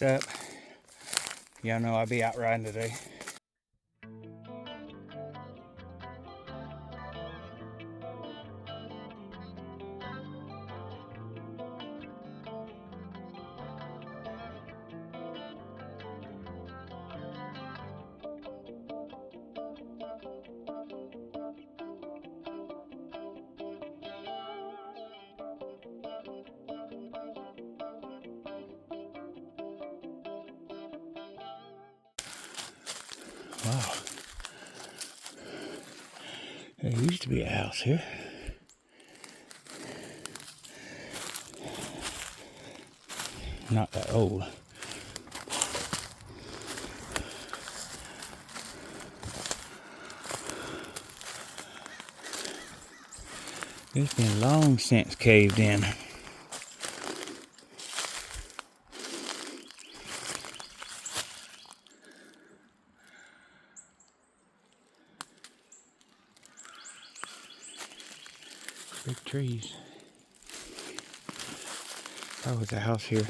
Next up, y'all know I'll be out riding today. Wow. There used to be a house here. Not that old. It's been long since caved in. Big trees. Probably was a house here.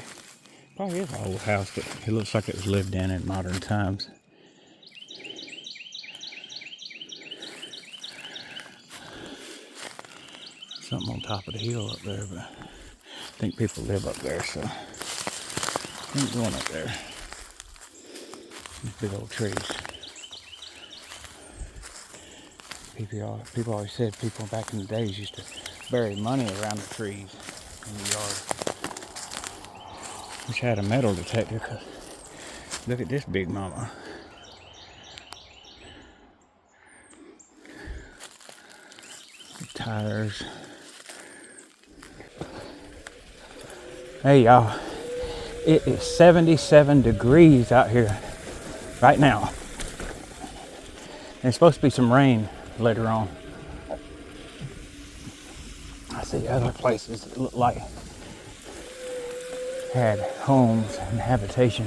Probably is an old house, but it looks like it was lived in modern times. Something on top of the hill up there, but I think people live up there, so I ain't going up there. These big old trees. People always said people back in the days used to bury money around the trees in the yard. Wish I had a metal detector, cause look at this big mama. The tires. Hey y'all, it is 77 degrees out here right now. There's supposed to be some rain later on. I see other places that look like had homes and habitation.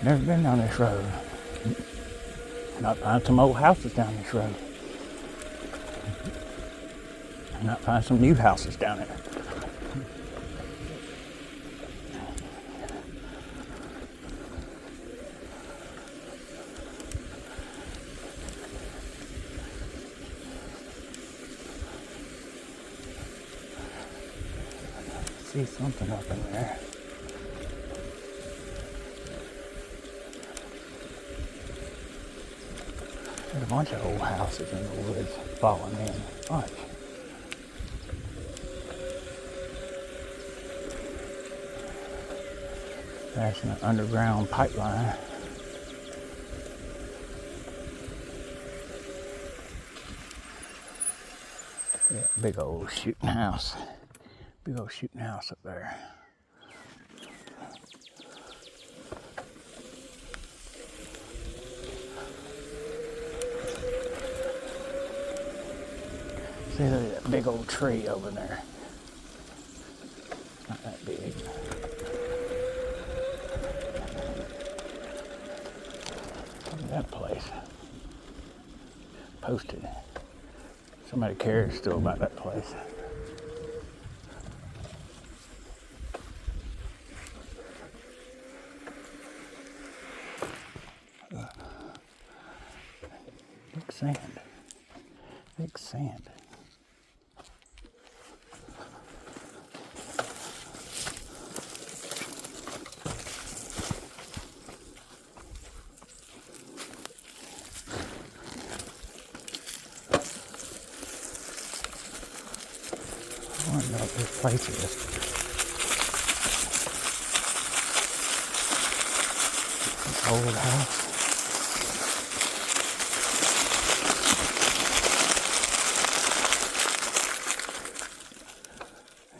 Never been down this road. Not find some old houses down this road. Not find some new houses down it. See something up in there. There's a bunch of old houses in the woods falling in. Bunch. That's an underground pipeline. Yeah, big old shooting house. Big old shooting house up there. See, look at that big old tree over there. Not that big. Look at that place. Posted. Somebody cares still about that place. Big sand. Big sand. I don't know what this place is. An old house.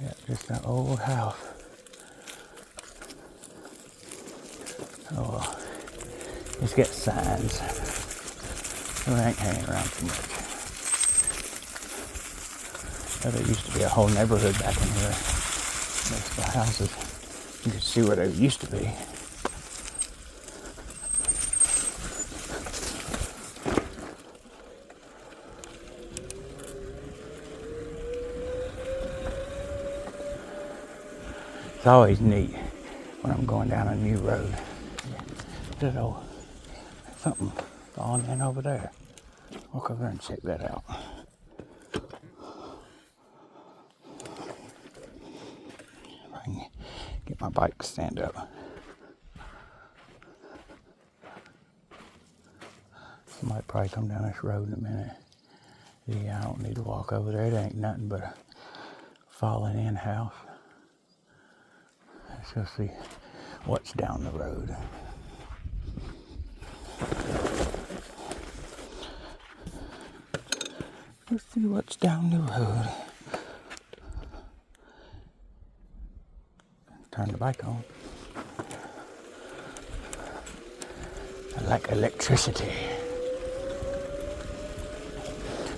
Yeah, just an old house. Oh, it's got signs. So I ain't hanging around too much. But there used to be a whole neighborhood back in here. Next to the houses. You can see where they used to be. It's always neat when I'm going down a new road. There's something falling in over there. Walk over and check that out. If I can get my bike to stand up. Somebody probably come down this road in a minute. Yeah, I don't need to walk over there. It ain't nothing but a falling in house. Let's go see what's down the road. Let's see what's down the road. Turn the bike on. I like electricity.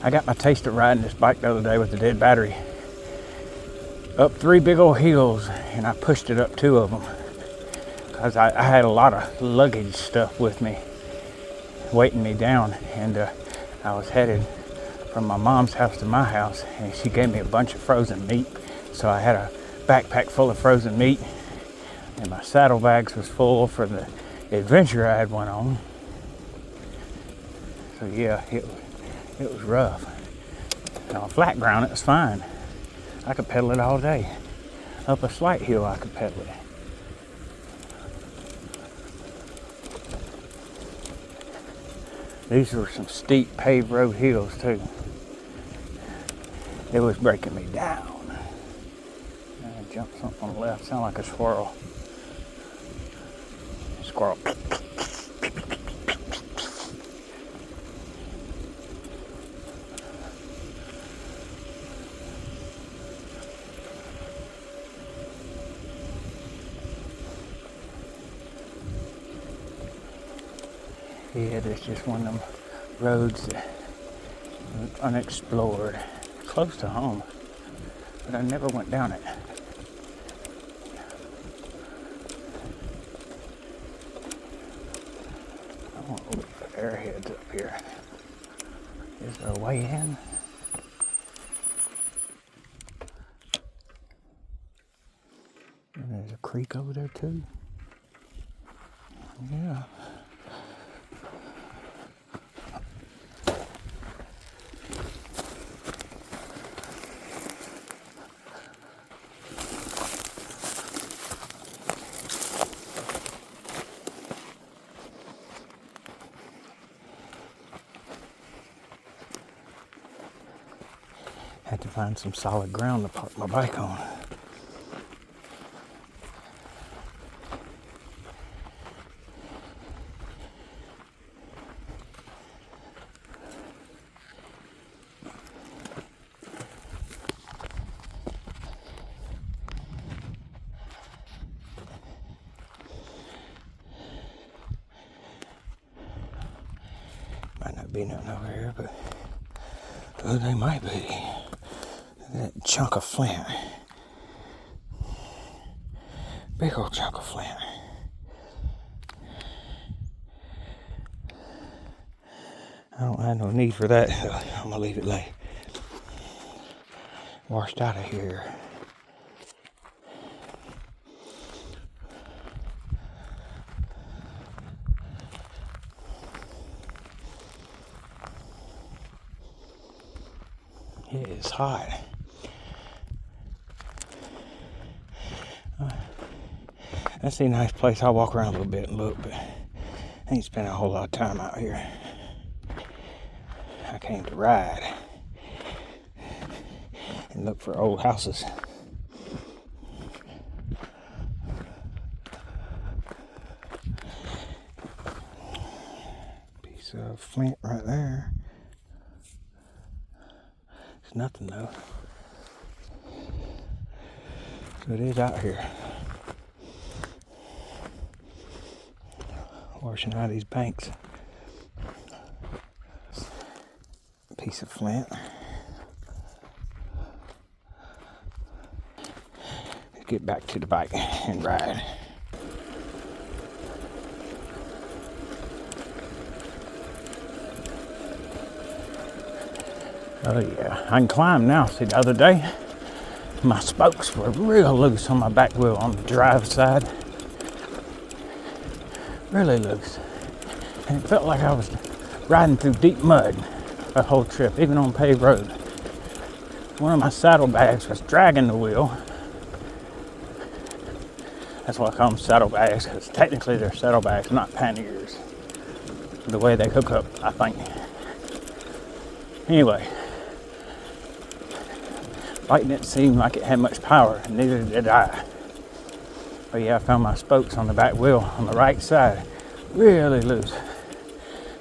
I got my taste of riding this bike the other day with the dead battery. Up 3 big old hills, and I pushed it up 2 of them. Because I had a lot of luggage stuff with me, weighting me down. And I was headed from my mom's house to my house, and she gave me a bunch of frozen meat. So I had a backpack full of frozen meat, and my saddlebags was full for the adventure I had went on. So yeah, it was rough. On flat ground, it was fine. I could pedal it all day. Up a slight hill, I could pedal it. These were some steep paved road hills too. It was breaking me down. I jumped something on the left, sound like a squirrel. Squirrel. Yeah, there's just one of them roads that are unexplored. Close to home, but I never went down it. I want to look for airheads up here. Is there a way in? And there's a creek over there too. Yeah. Had to find some solid ground to park my bike on. Might not be nothing over here, but they might be. That chunk of flint. Big old chunk of flint. I don't have no need for that. I'm gonna leave it lay. Washed out of here. It is hot. That's a nice place. I'll walk around a little bit and look, but I ain't spent a whole lot of time out here. I came to ride and look for old houses. Piece of flint right there. It's nothing though. So it is out here. Washing out these banks. Piece of flint. Let's get back to the bike and ride. Oh yeah, I can climb now. See, the other day, my spokes were real loose on my back wheel on the drive side. really loose. And it felt like I was riding through deep mud the whole trip, even on paved road. One of my saddlebags was dragging the wheel. That's why I call them saddlebags, because technically they're saddlebags, not panniers. The way they hook up, I think. Anyway, bike didn't seem like it had much power, and neither did I. But yeah, I found my spokes on the back wheel on the right side really loose.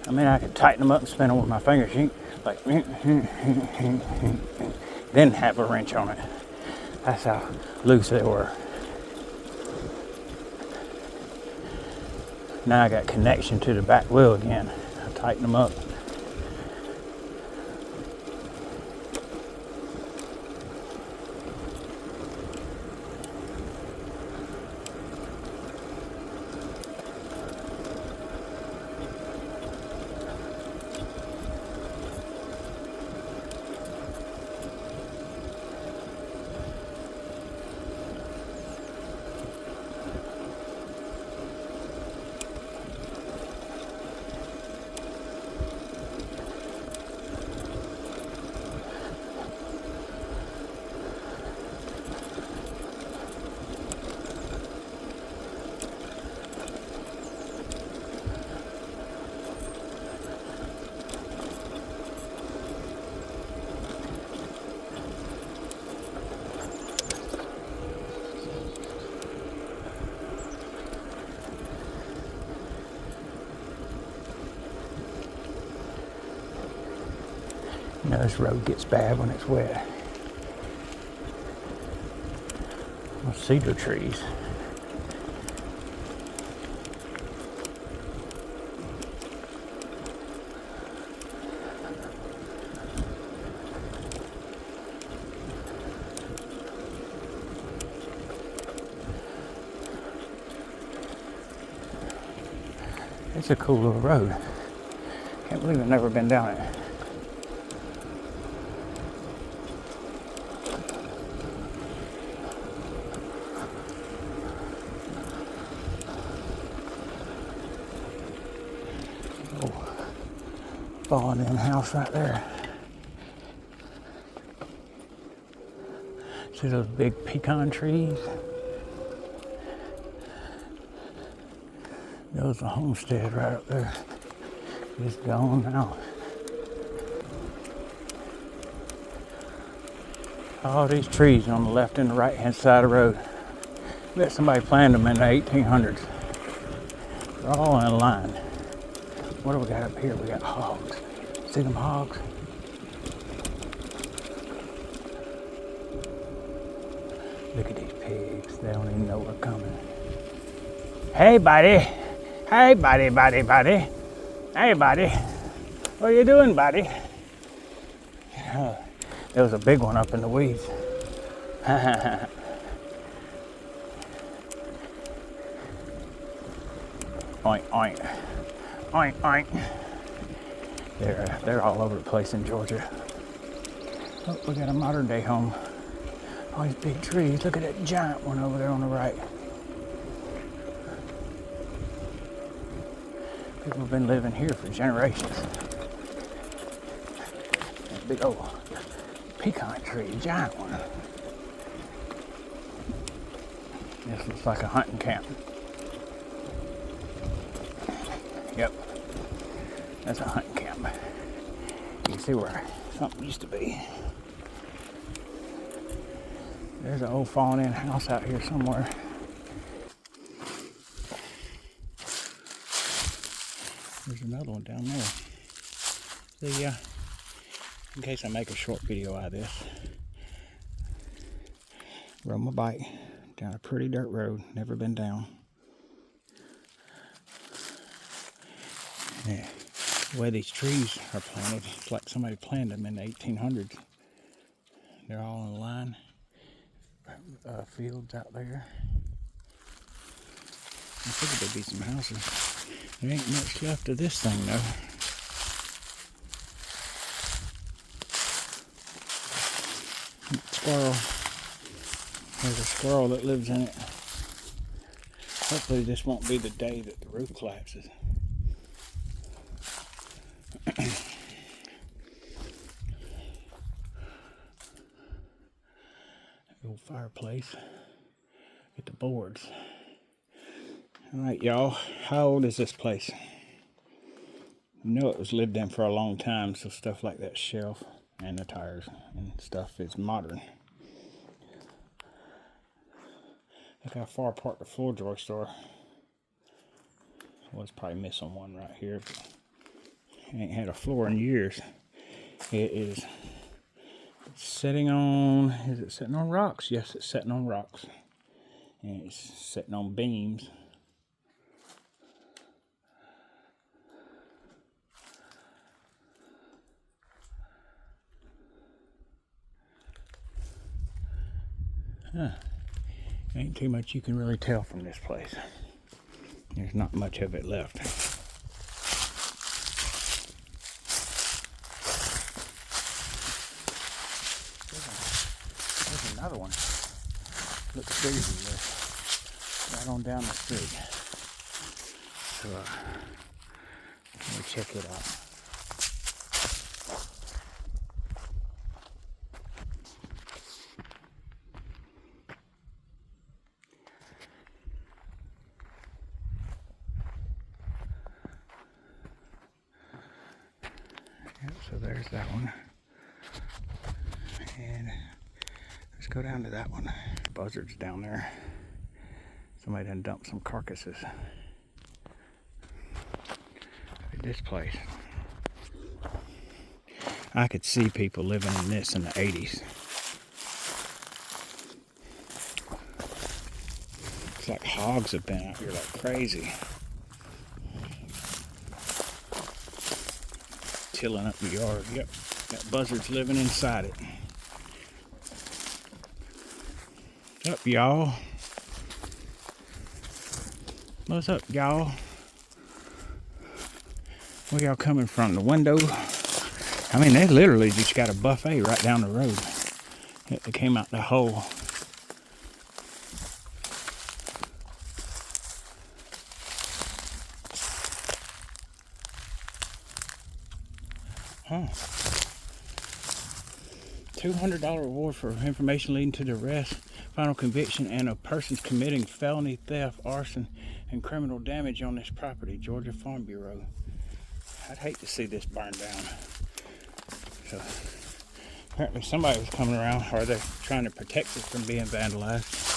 I mean, I could tighten them up and spin them with my fingers, like, then have a wrench on it. That's how loose they were. Now I got connection to the back wheel again. I tighten them up. You know, this road gets bad when it's wet. Those cedar trees. It's a cool little road. Can't believe I've never been down it. Falling in house right there. See those big pecan trees? There was a homestead right up there. It's gone now. All these trees on the left and the right hand side of the road. I bet somebody planted them in the 1800s. They're all in line. What do we got up here? We got hogs. See them hogs? Look at these pigs. They don't even know we're coming. Hey, buddy. Hey, buddy. Hey, buddy. What are you doing, buddy? There was a big one up in the weeds. Oink, oink. Oink, oink. They're all over the place in Georgia. Oh, we got a modern day home. All these big trees. Look at that giant one over there on the right. People have been living here for generations. That big old pecan tree, giant one. This looks like a hunting camp. Yep, that's a hunting camp. You can see where something used to be. There's an old fallen in house out here somewhere. There's another one down there. See, in case I make a short video out of this, rode my bike down a pretty dirt road, never been down. Yeah. The way these trees are planted, it's like somebody planted them in the 1800s. They're all in line. Fields out there. I figured there'd be some houses. There ain't much left of this thing though. Squirrel. There's a squirrel that lives in it. Hopefully this won't be the day that the roof collapses. Old fireplace with the boards. Alright, y'all, how old is this place? You know it was lived in for a long time, so stuff like that shelf and the tires and stuff is modern. Look how far apart the floor joists are. I was probably missing one right here, but I ain't had a floor in years. It is sitting on, is it sitting on rocks? Yes, it's sitting on rocks. And it's sitting on beams. Huh. Ain't too much you can really tell from this place. There's not much of it left. There's another one. Looks bigger than this. Right on down the street. So, let me check it out. Yep, so there's that one. And let's go down to that one. Buzzards down there. Somebody done dumped some carcasses. Look at this place. I could see people living in this in the 80s. It's like hogs have been out here like crazy. Tilling up the yard. Yep, got buzzards living inside it. What's up, y'all? What's up, y'all? Where y'all coming from? The window? I mean, they literally just got a buffet right down the road. It came out the hole. Huh. $200 reward for information leading to the arrest, final conviction, and a person's committing felony theft, arson, and criminal damage on this property, Georgia Farm Bureau. I'd hate to see this burn down. So, apparently somebody was coming around, or they're trying to protect it from being vandalized.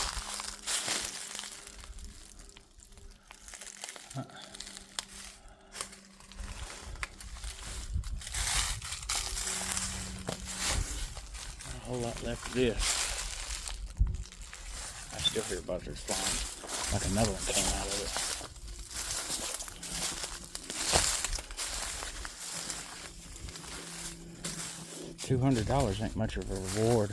A whole lot left of this. I still hear buzzards flying. Like another one came out of it. $200 ain't much of a reward.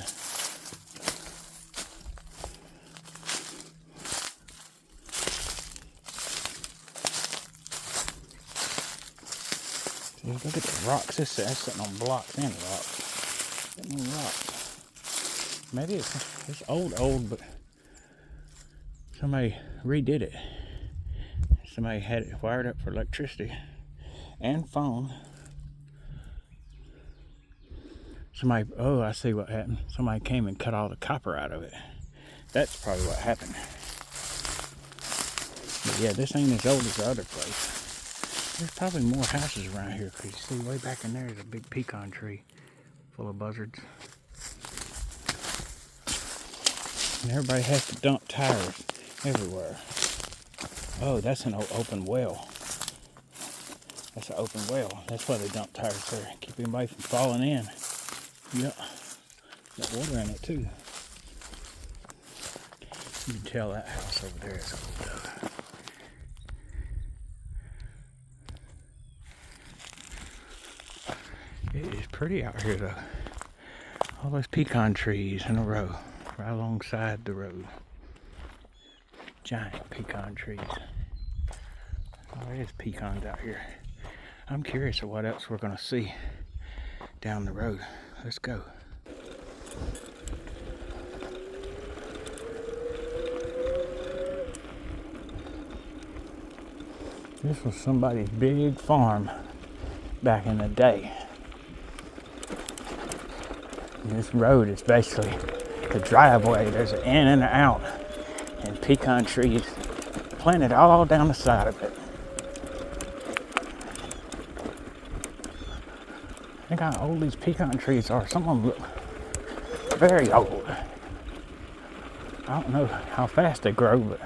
See, look at the rocks. That's sitting on blocks and rocks. Sitting on rocks. Maybe it's old, but somebody redid it. Somebody had it wired up for electricity and phone. Somebody, oh, I see what happened. Somebody came and cut all the copper out of it. That's probably what happened. But yeah, this ain't as old as the other place. There's probably more houses around here, because you see way back in there is a big pecan tree full of buzzards. And everybody has to dump tires everywhere. Oh, that's an open well. That's an open well. That's why they dump tires there. Keep anybody from falling in. Yep. Got water in it too. You can tell that house over there is old though. It is pretty out here though. All those pecan trees in a row, right alongside the road. Giant pecan trees. Oh, there's pecans out here. I'm curious of what else we're gonna see down the road. Let's go. This was somebody's big farm back in the day. And this road is basically the driveway. There's an in and an out, and pecan trees planted all down the side of it. Think how old these pecan trees are. Some of them look very old. I don't know how fast they grow, but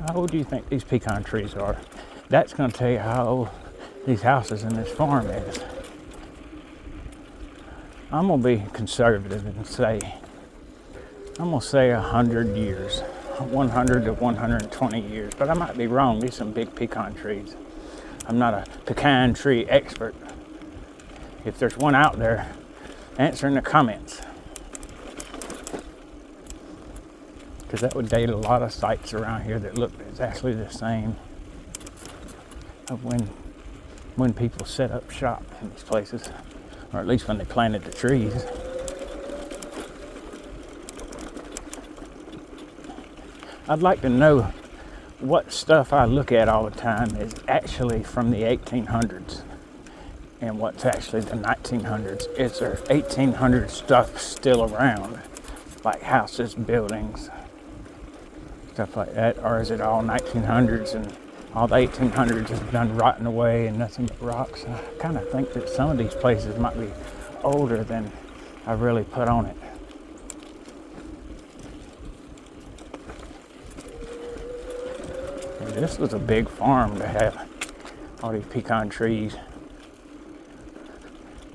how old do you think these pecan trees are? That's going to tell you how old these houses in this farm is. I'm going to be conservative and say, I'm going to say 100 years, 100 to 120 years, but I might be wrong. These are some big pecan trees. I'm not a pecan tree expert. If there's one out there, answer in the comments. Because that would date a lot of sites around here that look exactly the same of when people set up shop in these places, or at least when they planted the trees. I'd like to know what stuff I look at all the time is actually from the 1800s and what's actually the 1900s. Is there 1800 stuff still around, like houses, buildings, stuff like that, or is it all 1900s and all the 1800s has done rotting away and nothing but rocks? I kind of think that some of these places might be older than I really put on it. And this was a big farm to have all these pecan trees.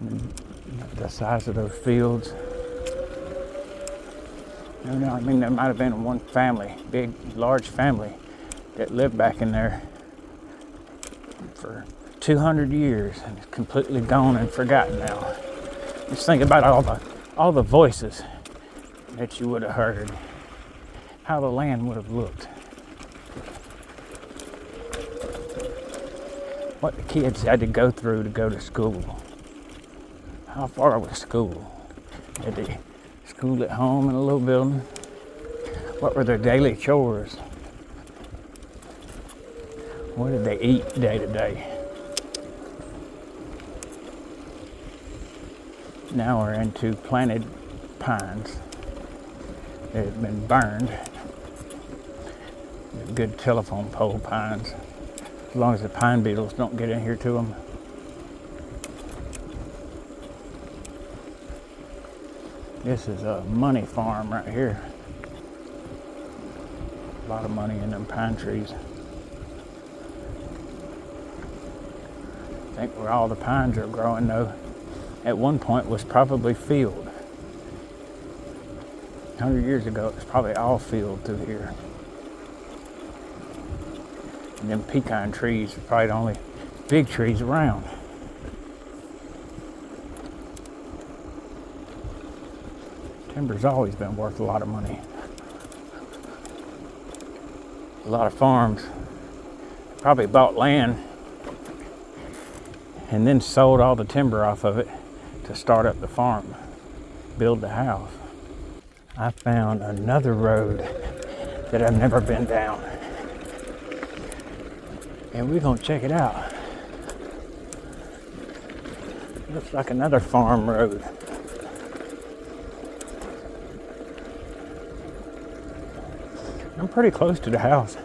And the size of those fields. You know, I mean, there might have been one family, big, large family, that lived back in there for 200 years and it's completely gone and forgotten now. Just think about all the voices that you would have heard, how the land would have looked, what the kids had to go through to go to school, how far was school, had they school at home in a little building, what were their daily chores, what did they eat day to day. Now we're into planted pines that have been burned. Good telephone pole pines, as long as the pine beetles don't get in here to them. This is a money farm right here. A lot of money in them pine trees. I think where all the pines are growing though, at one point was probably field. 100 years ago, it was probably all field through here. And them pecan trees are probably the only big trees around. Timber's always been worth a lot of money. A lot of farms probably bought land and then sold all the timber off of it to start up the farm, build the house. I found another road that I've never been down, and we're gonna check it out. Looks like another farm road. I'm pretty close to the house.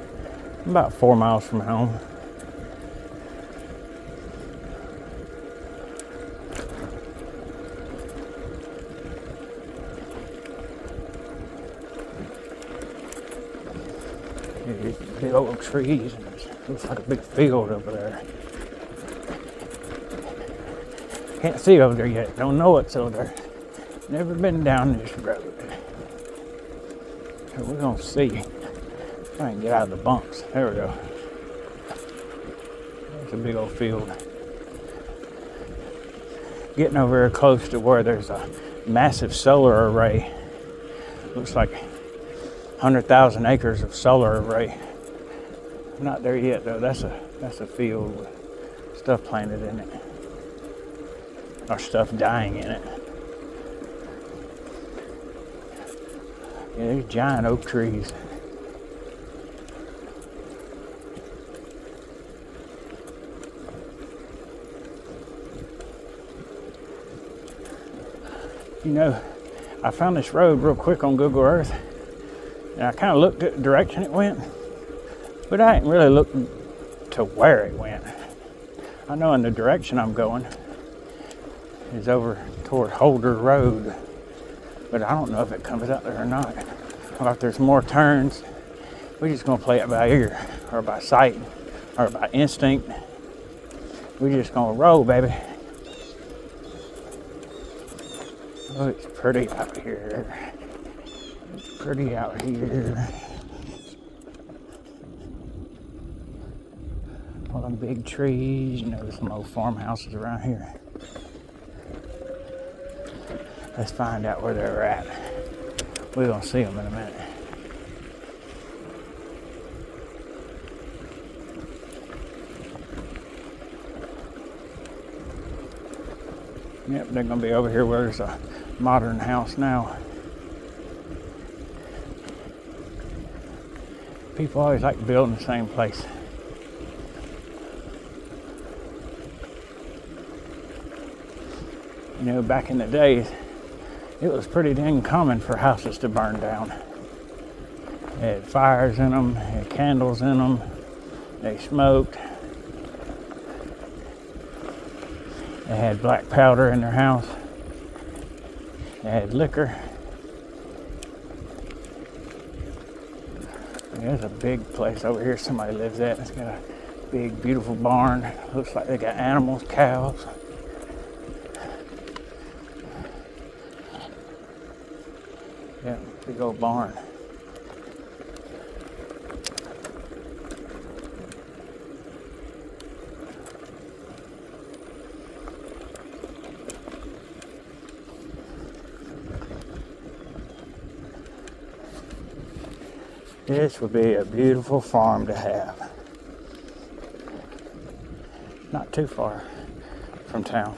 I'm about 4 miles from home. These big old trees, and it looks like a big field over there. Can't see over there yet, don't know what's over there. Never been down this road. So we're gonna see. Try and get out of the bumps. There we go. There's a big old field. Getting over here close to where there's a massive solar array. Looks like 100,000 acres of solar array. I'm not there yet though. That's a field with stuff planted in it. or stuff dying in it. Yeah, there's giant oak trees. You know, I found this road real quick on Google Earth, and I kind of looked at the direction it went, but I didn't really look to where it went. I know in the direction I'm going is over toward Holder Road, but I don't know if it comes out there or not, or if there's more turns. We're just gonna play it by ear, or by sight, or by instinct. We're just gonna roll, baby. Oh, it's pretty out here. It's pretty out here. All them big trees. You know, there's some old farmhouses around here. Let's find out where they're at. We're gonna see them in a minute. Yep, they're gonna be over here where there's a modern house now. People always like building the same place. You know, back in the days, it was pretty dang common for houses to burn down. They had fires in them, they had candles in them, they smoked. They had black powder in their house. They had liquor. There's a big place over here somebody lives at. It's got a big, beautiful barn. Looks like they got animals, cows. Yeah, big old barn. This would be a beautiful farm to have. Not too far from town.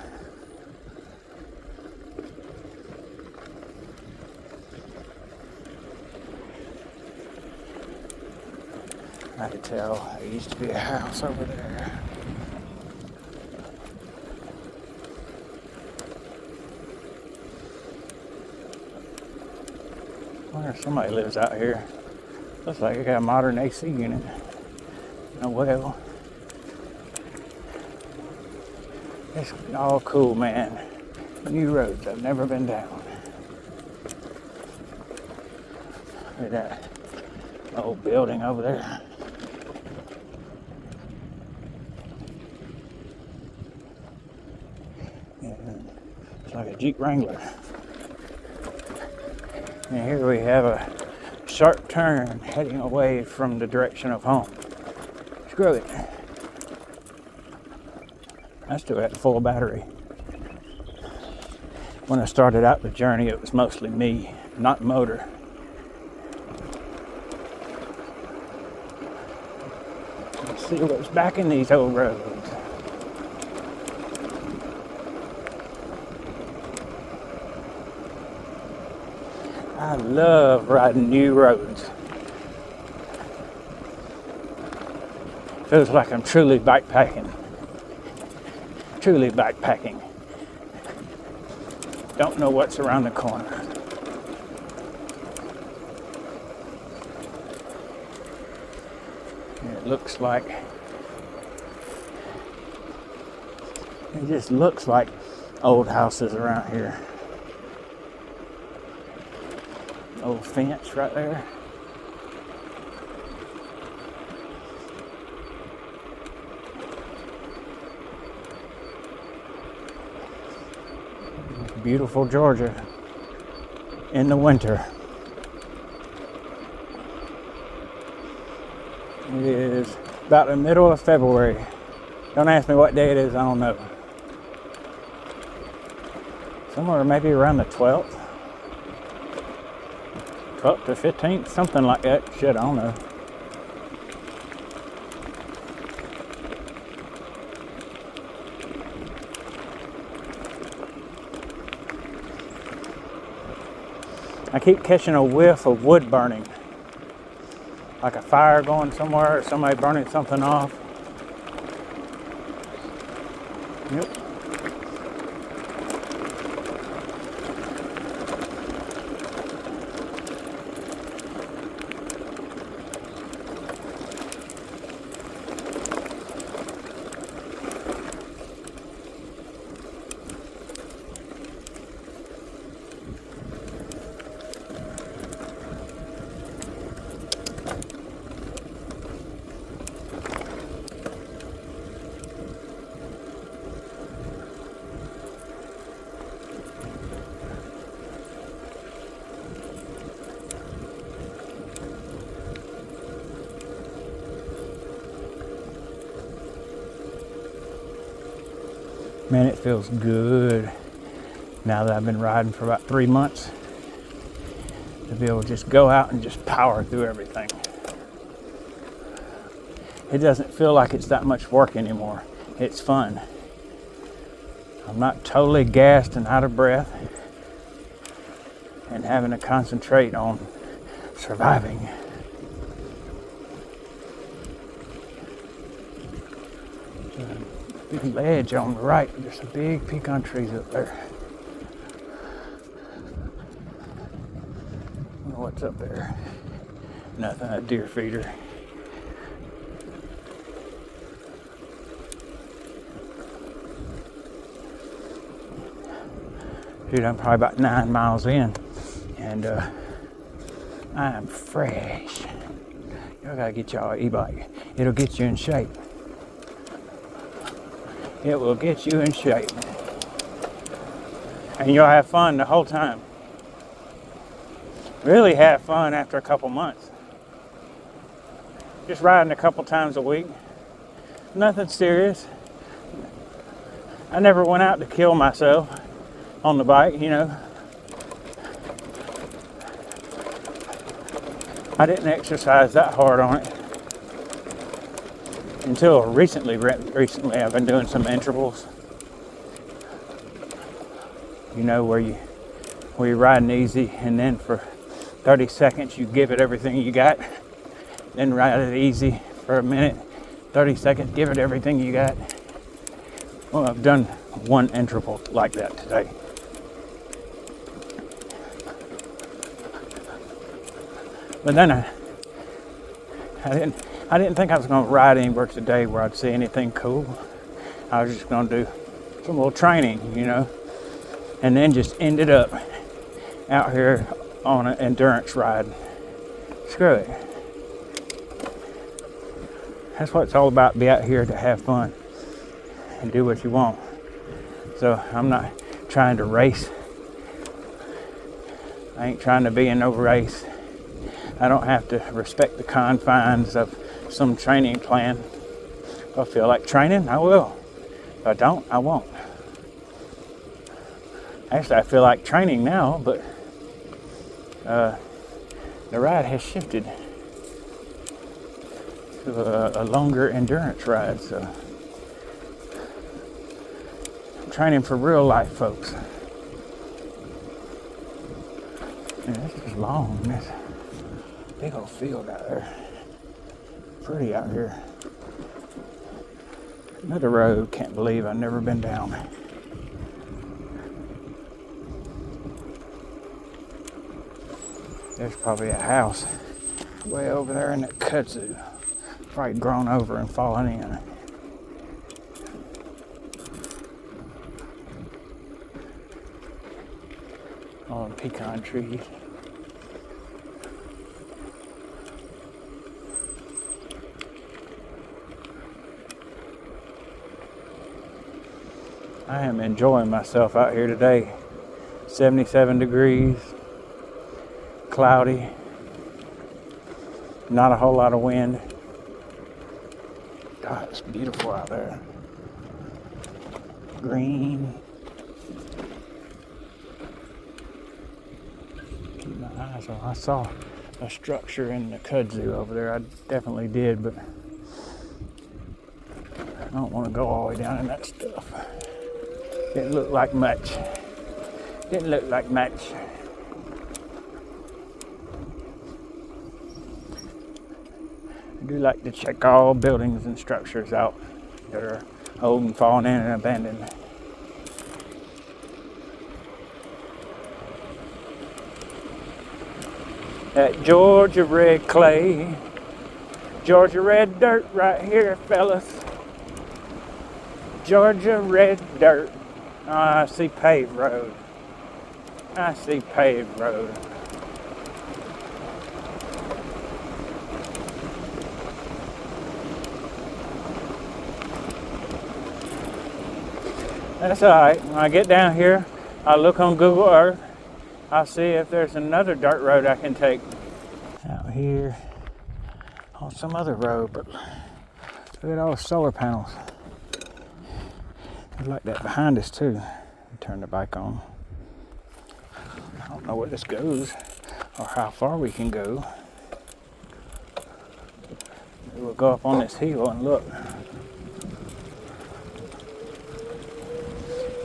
I could tell there used to be a house over there. I wonder if somebody lives out here. Looks like it got a modern AC unit. Oh well. It's all cool, man. New roads I've never been down. Look at that old building over there. And it's like a Jeep Wrangler. And here we have a sharp turn heading away from the direction of home. Screw it. I still had a full battery. When I started out the journey, it was mostly me, not motor. Let's see what's back in these old roads. I love riding new roads. Feels like I'm truly bikepacking. Truly bikepacking. Don't know what's around the corner. It looks like, it just looks like old houses around here. Old fence right there. Beautiful Georgia in the winter. It is about the middle of February. Don't ask me what day it is, I don't know. Somewhere maybe around the 12th. 12th to 15th, something like that. Shit, I don't know. I keep catching a whiff of wood burning. Like a fire going somewhere or somebody burning something off. Yep. Man, it feels good now that I've been riding for about 3 months to be able to just go out and just power through everything. It doesn't feel like it's that much work anymore. It's fun. I'm not totally gassed and out of breath and having to concentrate on surviving. Big ledge on the right. There's some big pecan trees up there. I don't know what's up there. Nothing, a deer feeder. Dude, I'm probably about 9 miles in, and I am fresh. Y'all gotta get y'all an e-bike. It'll get you in shape. It will get you in shape. And you'll have fun the whole time. Really have fun after a couple months. Just riding a couple times a week. Nothing serious. I never went out to kill myself on the bike, you know. I didn't exercise that hard on it. Until recently I've been doing some intervals. You know, where you're riding easy, and then for 30 seconds you give it everything you got. Then ride it easy for a minute. 30 seconds, give it everything you got. Well, I've done one interval like that today. But then I didn't think I was going to ride anywhere today where I'd see anything cool. I was just going to do some little training, you know, and then just ended up out here on an endurance ride. Screw it. That's what it's all about, be out here to have fun and do what you want. So I'm not trying to race. I ain't trying to be in no race. I don't have to respect the confines of some training plan. If I feel like training, I will. If I don't, I won't. Actually, I feel like training now, but the ride has shifted to a longer endurance ride. So I'm training for real life, folks. Man, this is long. This big old field out there. Pretty out here. Another road. Can't believe I've never been down. There's probably a house way over there in that kudzu. Probably grown over and fallen in. All the pecan trees. I am enjoying myself out here today. 77 degrees, cloudy, not a whole lot of wind. God, it's beautiful out there. Green. Keep my eyes on. I saw a structure in the kudzu over there. I definitely did, but I don't want to go all the way down in that stuff. Didn't look like much. Didn't look like much. I do like to check all buildings and structures out that are old and fallen in and abandoned. That Georgia red clay, Georgia red dirt right here, fellas. Georgia red dirt. Oh, I see paved road. I see paved road. That's alright. When I get down here, I'll look on Google Earth. I'll see if there's another dirt road I can take. Out here on some other road, but look at all the solar panels. There's like that behind us too. Turn the bike on. I don't know where this goes or how far we can go. We'll go up on this hill and look.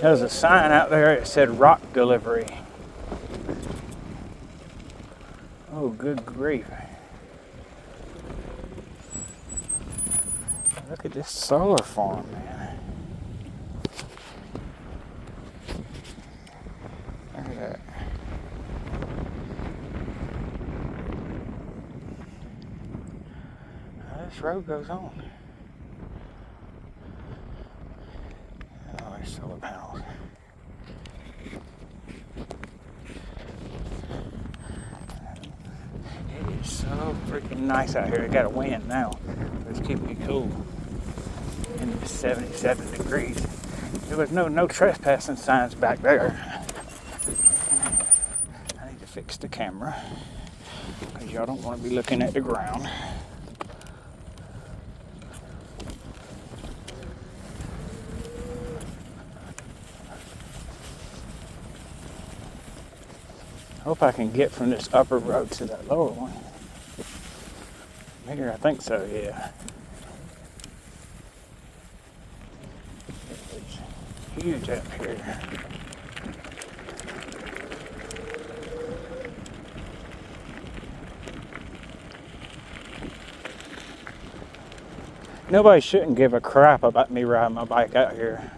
There's a sign out there that said rock delivery. Oh, good grief. Look at this solar farm, man. Look at that. This road goes on. Oh, there's solar panels. It is so freaking nice out here. I got a wind now, but it's keeping me cool. And it's 77 degrees. There was no trespassing signs back there. I need to fix the camera because y'all don't want to be looking at the ground. Hope I can get from this upper road to that lower one. Here, I think so, yeah. It's huge up here. Nobody shouldn't give a crap about me riding my bike out here.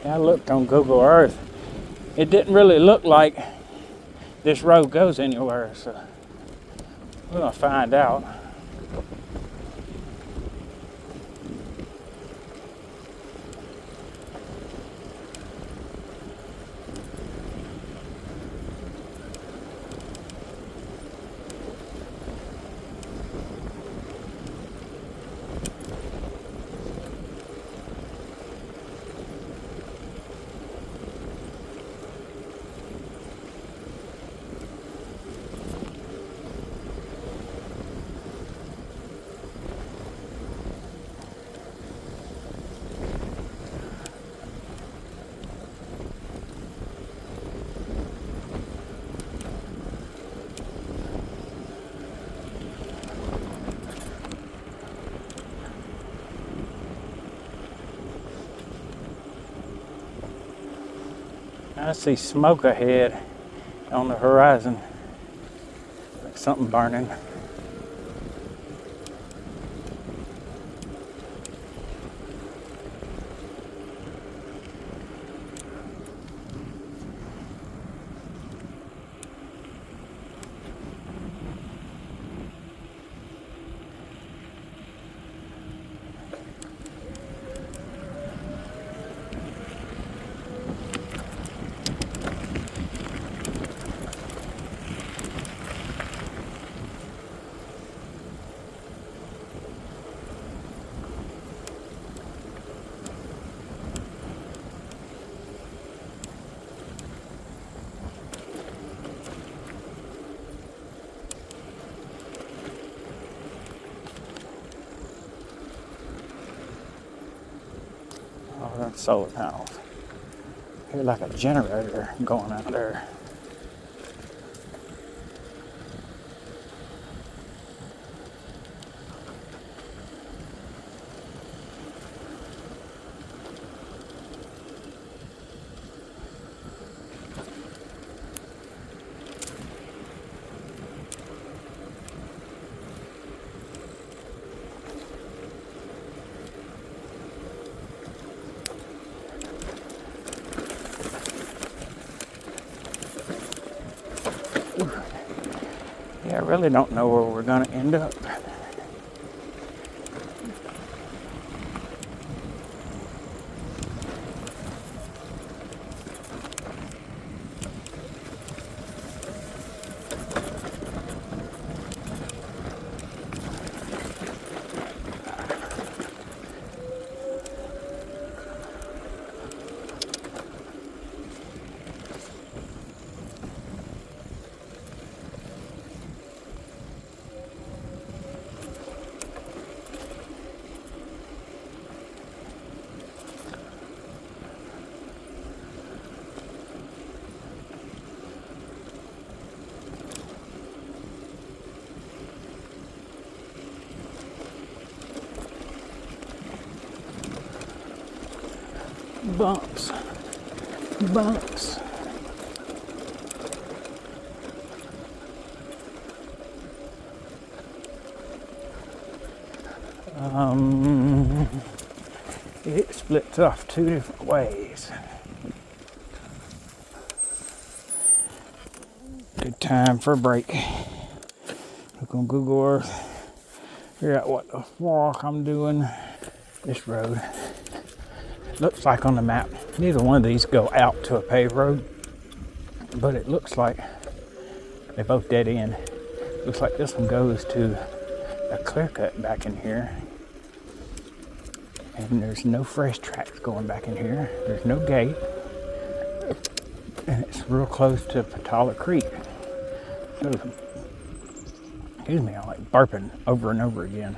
I looked on Google Earth. It didn't really look like this road goes anywhere, so we're gonna find out. I see smoke ahead on the horizon, like something burning. solar panels. I hear like a generator going out there. Yeah, I really don't know where we're going to end up. Bumps. Bumps. It splits off two different ways. Good time for a break. Look on Google Earth, figure out what the walk I'm doing. This road looks like on the map, neither one of these go out to a paved road, but it looks like they both dead end. Looks like this one goes to a clear cut back in here. And there's no fresh tracks going back in here. There's no gate. And it's real close to Patala Creek. So, excuse me, I'm like burping over and over again.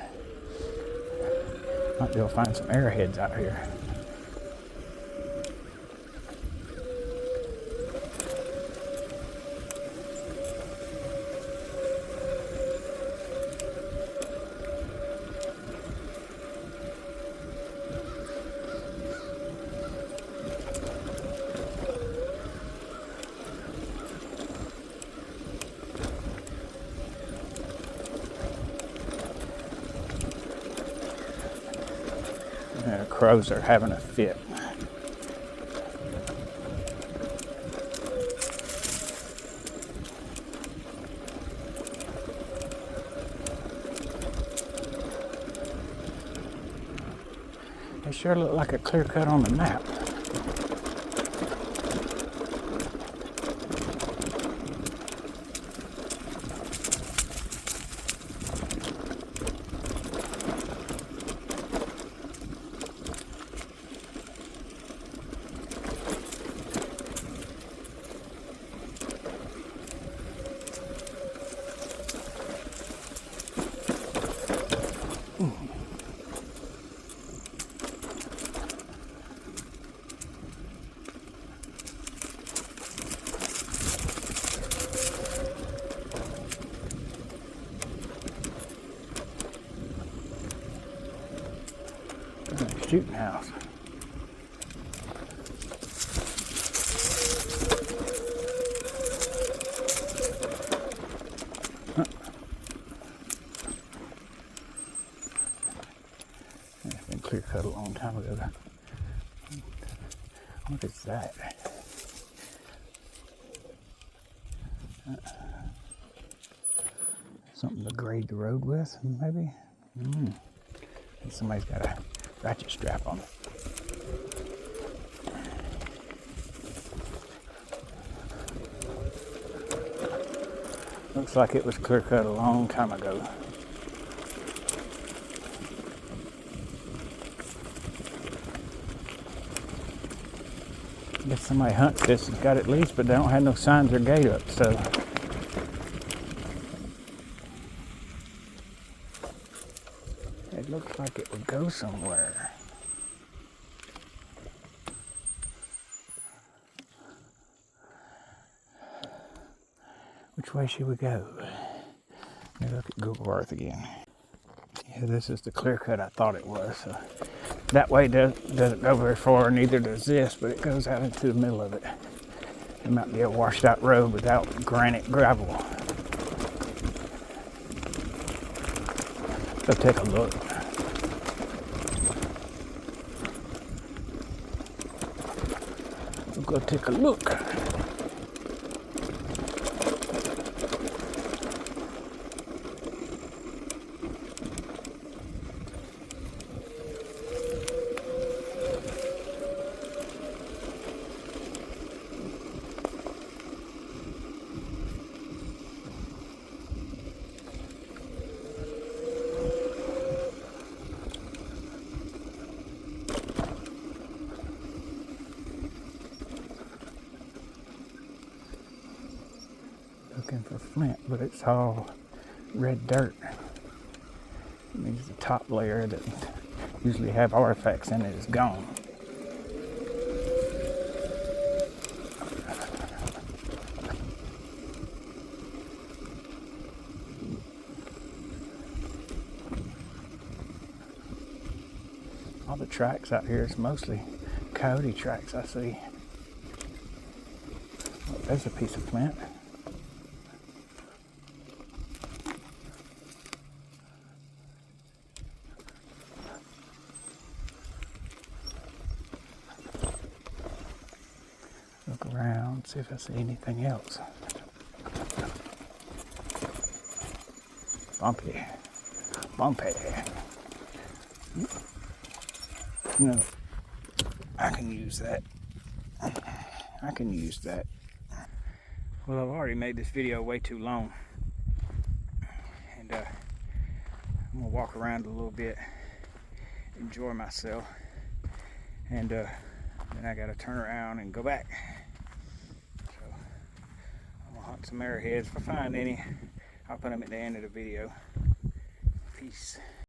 Might be able to find some arrowheads out here. The crows are having a fit. They sure look like a clear cut on the map. Shooting house. It's been clear cut a long time ago. What is that? Something to grade the road with, maybe? Somebody's got a ratchet strap on it. Looks like it was clear cut a long time ago. I guess somebody hunts this and got it leased, but they don't have no signs or gate up, so. It looks like it would go somewhere. which way should we go? Let me look at Google Earth again. Yeah, this is the clear cut I thought it was. So that way doesn't go very far, neither does this, but it goes out into the middle of it. It might be a washed out road without granite gravel. Go take a look. We'll go take a look. Looking for flint, but it's all red dirt. It means the top layer that usually have artifacts in it is gone. All the tracks out here is mostly coyote tracks I see. Oh, there's a piece of flint. Look around, see if I see anything else. Bumpy. Bumpy. No, I can use that. I can use that. Well, I've already made this video way too long. And I'm gonna walk around a little bit, enjoy myself. And then I gotta turn around and go back. So I'm gonna hunt some arrowheads. If I find any, I'll put them at the end of the video. Peace.